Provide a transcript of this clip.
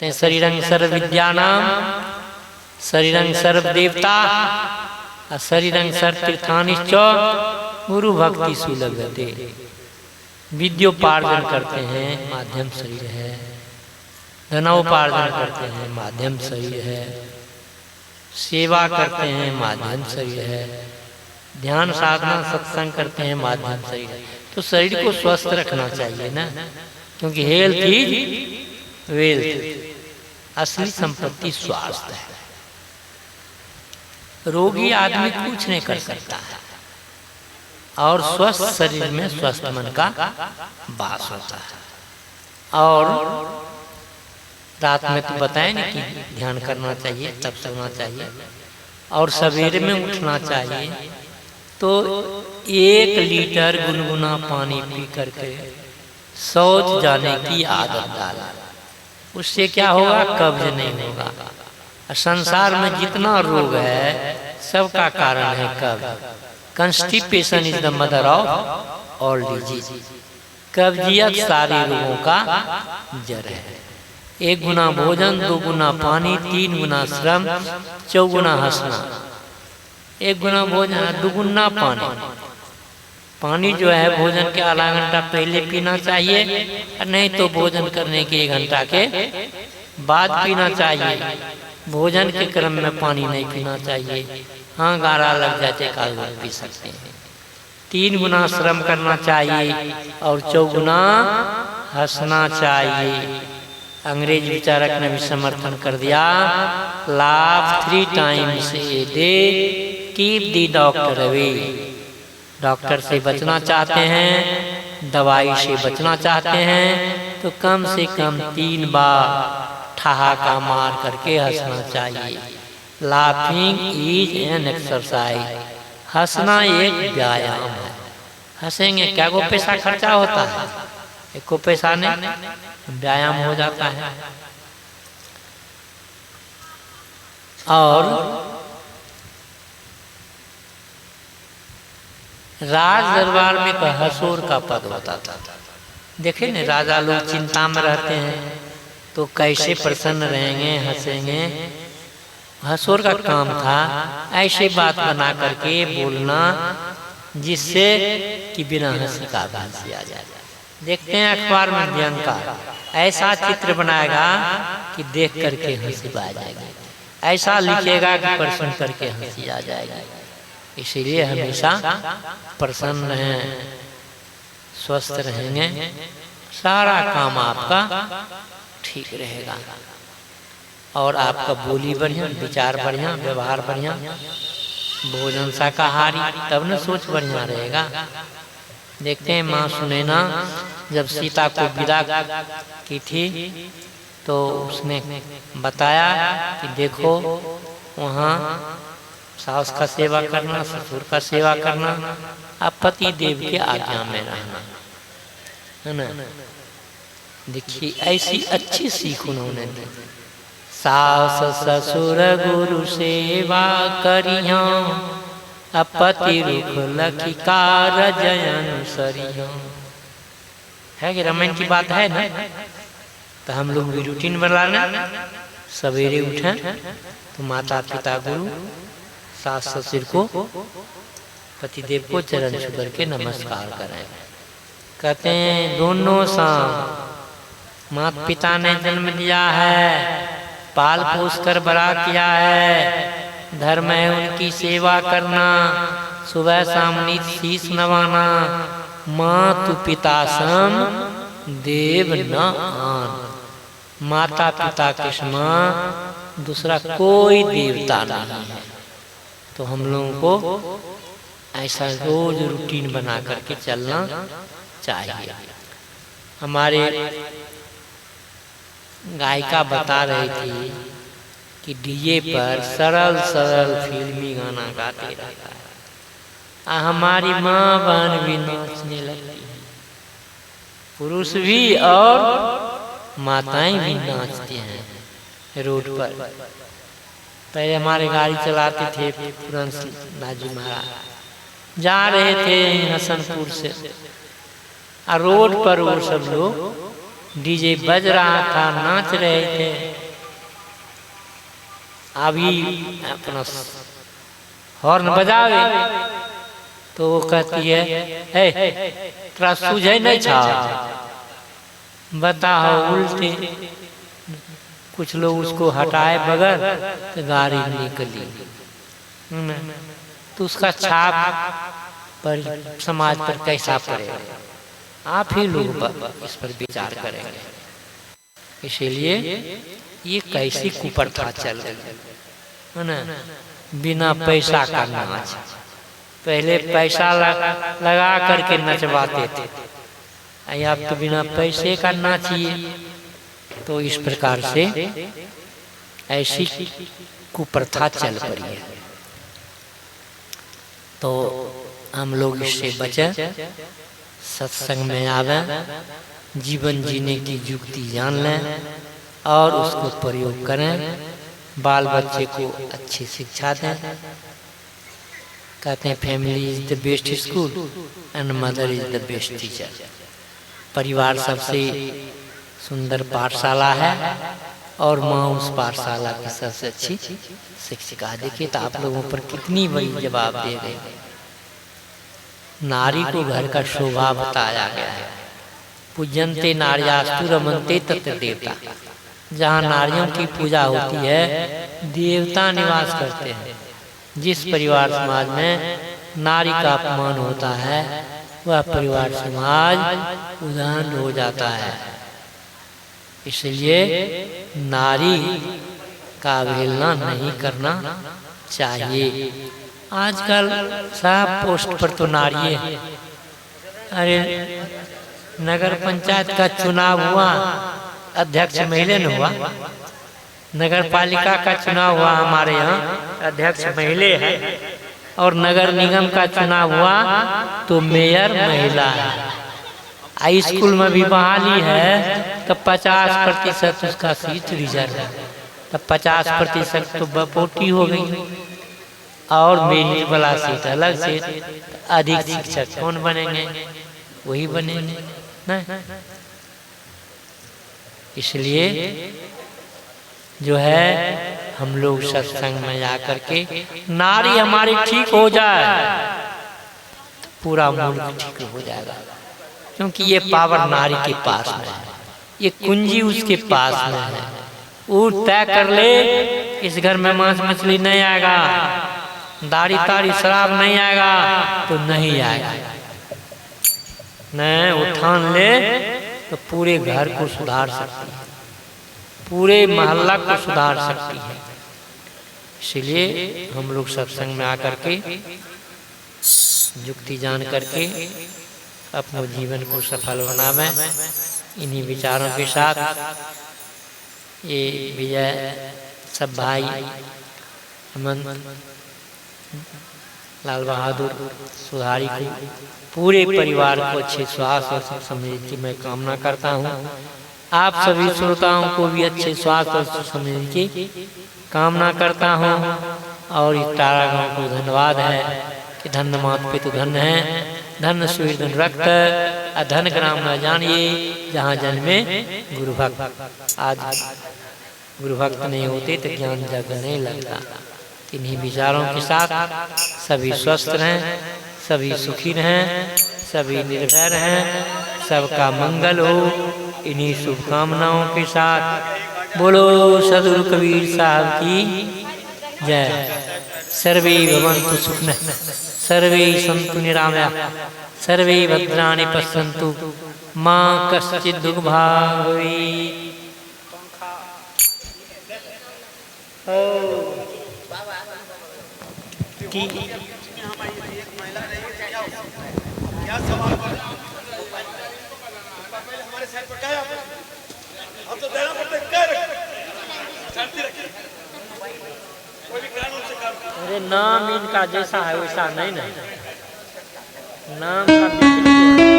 कहते हैं शरीरं सर्व विद्यानाम, शरीरं सर्व देवता, और शरीरं सर्व तीर्थानिश्च गुरु भक्ति सुलभते। विद्योपार्जन करते हैं माध्यम शरीर है, धनोपार्जन करते हैं माध्यम शरीर है, सेवा करते हैं माध्यम शरीर है, ध्यान साधना सत्संग करते हैं माध्यम शरीर है। तो शरीर को स्वस्थ रखना चाहिए ना, क्योंकि हेल्थ इज वेल्थ, असली संपत्ति स्वास्थ्य है। रोगी आदमी कुछ नहीं कर सकता है, और स्वस्थ शरीर में स्वस्थ मन का वास होता है। और रात में तो बताएं ना कि ध्यान करना चाहिए, तब सोना चाहिए, और सवेरे में उठना चाहिए। तो 1 लीटर गुनगुना पानी पी करके शौच जाने की आदत डाला, उससे क्या होगा, कब्ज नहीं होगा। संसार में जितना रोग है सबका कारण है कब्ज। Constipation is the mother of all disease. कब्जियत सारे रोगों का जड़ है। 1 गुना भोजन, 2 गुना पानी, 3 गुना श्रम, 4 गुना हंसना। 1 गुना भोजन, 2 गुना पानी। पानी जो है भोजन के आधा घंटा पहले पीना चाहिए, और नहीं तो भोजन करने के 1 घंटा के बाद पीना चाहिए। भोजन के क्रम में पानी नहीं पीना चाहिए। हाँ, गारा लग जाते काल पी सकते हैं। 3 गुना श्रम करना चाहिए, और 4 गुना हंसना चाहिए। अंग्रेज विचारक ने भी समर्थन कर दिया, laugh 3 times a day, keep the doctor away. Doctor से बचना चाहते हैं, दवाई से बचना चाहते हैं, तो कम से कम 3 बार ठहाका मार करके हंसना चाहिए। Laughing is an exercise. हंसना एक व्यायाम है। हंसेंगे क्या को पैसा खर्चा होता है, एक को पैसा नहीं, व्यायाम हो जाता है। और राज दरबार में का हसूर का पद होता था। देखे न, राजा लोग चिंता में रहते हैं तो कैसे प्रसन्न रहेंगे, हंसेंगे। हसूर का काम था ऐसे बात बना करके बोलना जिससे कि बिना हंसी का हंसी आ जाए। देखते हैं अखबार में व्यंग्यकार ऐसा चित्र बनाएगा कि देख करके हंसी आ जाएगी, ऐसा लिखेगा कि प्रसन्न करके हंसी आ जाएगी। इसीलिए हमेशा प्रसन्न रहें, स्वस्थ रहेंगे, सारा काम आपका ठीक रहेगा, और आपका बोली बढ़िया, विचार बढ़िया, व्यवहार बढ़िया, भोजन शाकाहारी, तब न सोच बढ़िया रहेगा। देखते हैं माँ सुनैना जब सीता को विदा की थी तो उसने बताया कि देखो वहाँ सास का सेवा करना, ससुर का सेवा करना, अब पति देव के आज्ञा में रहना, है ना। देखिए ऐसी अच्छी सीख उन्होंने दी। सास ससुर गुरु सेवा करिया, अपति रुख लखिकार जयन सरिया। है कि रामायण की बात है ना। तो हम लोग भी रूटीन बनाना, सवेरे उठें तो माता पिता गुरु सास ससुर को, पतिदेव को चरण छू करके नमस्कार करें। कहते हैं दोनों शाम माता पिता ने जन्म दिया है, पाल पोस कर बड़ा किया है, धर्म है उनकी सेवा करना, सुबह शाम नित शीश नवाना, मातु पिता सम देव न आन। माता पिता के समान दूसरा कोई देवता नहीं है। तो हम लोगों को ऐसा रोज रूटीन बना करके चलना चाहिए। हमारे गायिका बता रही थी कि डीजे पर सरल सरल फिल्मी गाना गाते रहता है, हमारी माँ बहन भी नाचने लगती है, पुरुष भी और माताएं भी नाचती हैं रोड पर। पहले हमारे गाड़ी चलाते थे पूरन नाजी महाराज, जा रहे थे हसनपुर से, और रोड पर वो सब लोग डीजे बज रहा था, नाच रहे थे। अभी अपना हॉर्न बजावे तो वो कहती है, तेरा सूझे नहीं छा, बताओ उल्टे। कुछ लोग उसको हटाए बगैर तो गाड़ी निकली, तो उसका छाप पर समाज पर कैसा पड़ेगा, आप ही लोग इस पर विचार करेंगे। इसीलिए ये कैसी कुप्रथा चल रही है ना, बिना पैसा का नाच। पहले पैसा लगा करके नचवाते थे, अब तो बिना पैसे का नाचिए। तो इस प्रकार से ऐसी कुप्रथा चल पड़ी है। तो हम लोग इससे बचें, सत्संग में आवें, जीवन जीने की युक्ति जान लें और उसको प्रयोग करें। बाल बच्चे को अच्छी शिक्षा दें। कहते हैं family is the best school and mother is the best teacher. परिवार सबसे सुंदर पाठशाला है और माँ उस पाठशाला की सबसे अच्छी शिक्षिका। देखिए तो आप लोगों पर कितनी बड़ी जवाब दे गए। नारी को घर का शोभा बताया गया है। पूजनते नार्यास्तु रमन्ते तत्र देवता। जहाँ नारियों की पूजा होती है देवता निवास करते हैं। जिस परिवार समाज में नारी का अपमान होता है वह परिवार समाज उदाहरण हो जाता है। इसलिए नारी का अवहेलना नहीं करना चाहिए। आजकल सब पोस्ट पर तो नारी है। अरे नगर पंचायत का चुनाव हुआ, अध्यक्ष महिला ने हुआ। नगर पालिका का चुनाव हुआ, हमारे यहाँ अध्यक्ष महिला है। और नगर निगम का चुनाव हुआ तो मेयर महिला है। हाई स्कूल में भी बहाली है तो 50% उसका सीट रिजर्व है, तो 50% तो बपोटी हो गई। और मेरी वाला सीट अलग से। अधिक शिक्षक कौन बनेंगे? वही बनेंगे ना। इसलिए जो है हम लोग सत्संग में जाकर के नारी हमारी ठीक हो जाए तो पूरा मुल्क ठीक हो जाएगा। क्योंकि ये पावर नारी के पास में है, ये कुंजी उसके पास में है। वो तय कर ले इस घर में मांस मछली नहीं आएगा, दाढ़ी ताड़ी शराब नहीं आएगा तो नहीं आएगा। नहीं उठान ले तो पूरे घर को सुधार सकती है, पूरे मोहल्ला को सुधार सकती है। इसलिए हम लोग सत्संग में आकर के युक्ति जान करके अपने जीवन को सफल बनावें। इन्हीं विचारों के साथ ये विजय सब भाई हेमंत लाल बहादुर सुधारी को, पूरे परिवार को अच्छे स्वास्थ्य और सुख समृद्धि की मैं कामना करता हूँ। आप सभी श्रोताओं को भी अच्छे स्वास्थ्य और सुख समृद्धि की कामना करता हूँ। और इस तारा गाँव को धन्यवाद है कि धन्य मात पितु धन्य है, धन्य सूर्य धन रक्त, अधन ग्राम न जानिए जहाँ जन्मे गुरु भक्त। आज गुरु भक्त नहीं होते तो ज्ञान जग नहीं लगता। इन्हीं विचारों के साथ सभी स्वस्थ रहें, सभी सुखी रहें, सभी निर्भय रहें, सबका मंगल हो। इन्हीं शुभकामनाओं के साथ बोलो सदगुरु कबीर साहब की जय। सर्वे भवन्तु सुखिनः, सर्वे सन्तु निरामयाः, सर्वे भद्राणि पश्यन्तु मा कश्चित् दुर्भाग् भवेत्। अरे नाम इनका जैसा है वैसा नहीं ना, नाम का